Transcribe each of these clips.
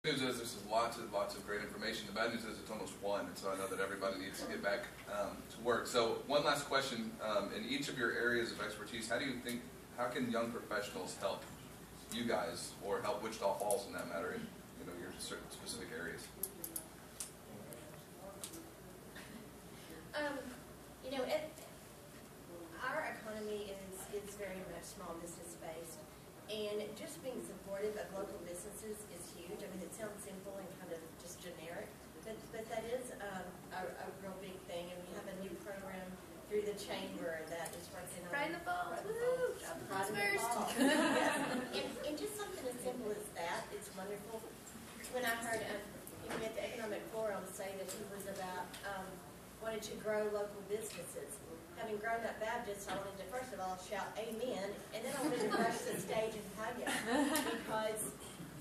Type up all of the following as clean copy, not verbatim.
Good news is this is lots of great information. The bad news is it's almost 1, and so I know that everybody needs to get back to work. So one last question: in each of your areas of expertise, how can young professionals help you guys, or help Wichita Falls in that matter, in your certain specific areas? Our economy is very much small business based, and just being supportive of local businesses is huge. I mean, it sounds simple and kind of just generic, but that is a real big thing. And we have a new program through the chamber that is working on Pride in the Falls. Woo! Pride in the Falls. Yes. And just something as simple as that, it's wonderful. When I heard even at the Economic Forum say that he was about wanted to grow local businesses. Having grown up Baptist, I wanted to first of all shout amen, and then I wanted to rush the stage and hug him, because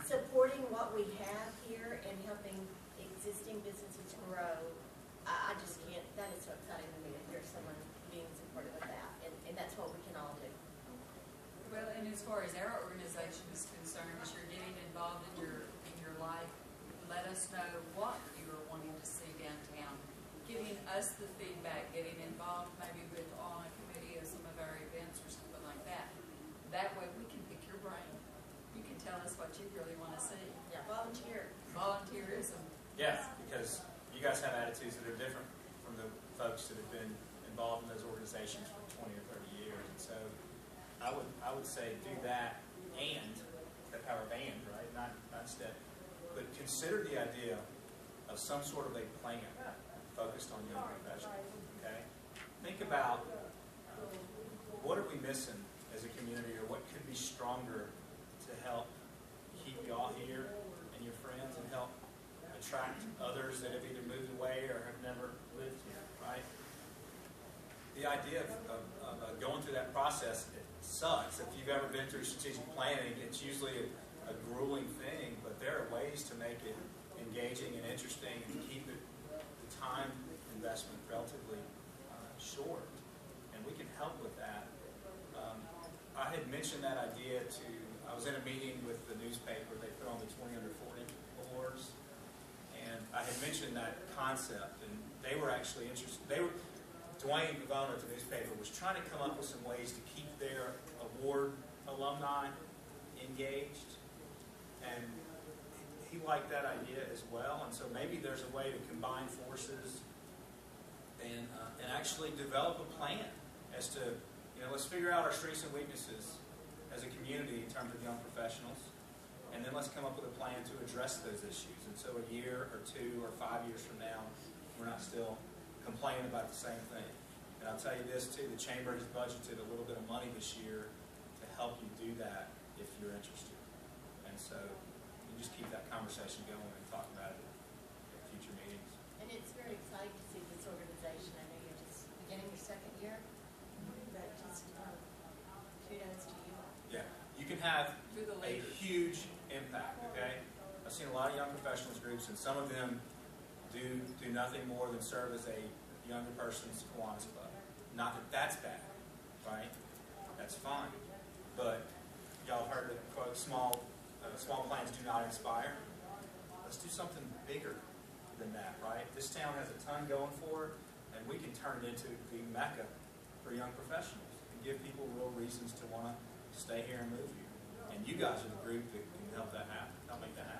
supporting what we have here and helping existing businesses grow, I just can't. That is so exciting to me to hear someone being supportive of that, and that's what we can all do. Well, and as far as our organization is concerned, as you're getting involved in your life, let us know what you are wanting to see downtown. Giving us the feedback, getting involved maybe with on a committee of some of our events or something like that. That way we can pick your brain. You can tell us what you really want to see. Yeah, volunteer. Volunteerism. Yeah, because you guys have attitudes that are different from the folks that have been involved in those organizations for 20 or 30 years. And so I would say do that, and the power of and, right? Not step. But consider the idea of some sort of a plan focused on young professionals. Okay? Think about what are we missing as a community, or what could be stronger to help keep you all here and your friends, and help attract others that have either moved away or have never lived here, right? The idea of going through that process, it sucks. If you've ever been through strategic planning, it's usually a grueling thing, but there are ways to make it engaging and interesting and to keep it time investment relatively short, and we can help with that. I had mentioned that idea I was in a meeting with the newspaper. They put on the 20 Under 40 awards, and I had mentioned that concept, and they were actually interested. Dwayne Pavone at the newspaper was trying to come up with some ways to keep their award alumni engaged, and he liked that idea as well, and so maybe there's a way to combine forces and actually develop a plan as to, let's figure out our strengths and weaknesses as a community in terms of young professionals, and then let's come up with a plan to address those issues. And so a year or 2 or 5 years from now, we're not still complaining about the same thing. And I'll tell you this too, the Chamber has budgeted a little bit of money this year to help you do that if you're interested. And so just keep that conversation going and talk about it at future meetings. And it's very exciting to see this organization. I know you're just beginning your second year, but just kudos to you. Yeah, you can have a huge impact, okay? I've seen a lot of young professionals groups, and some of them do nothing more than serve as a younger person's Kiwanis Club. Not that that's bad, right? That's fine. But y'all heard the quote, small plans do not inspire. Let's do something bigger than that, right? This town has a ton going for it, and we can turn it into the mecca for young professionals and give people real reasons to want to stay here and move here. And you guys are the group that can help that happen, help make that happen.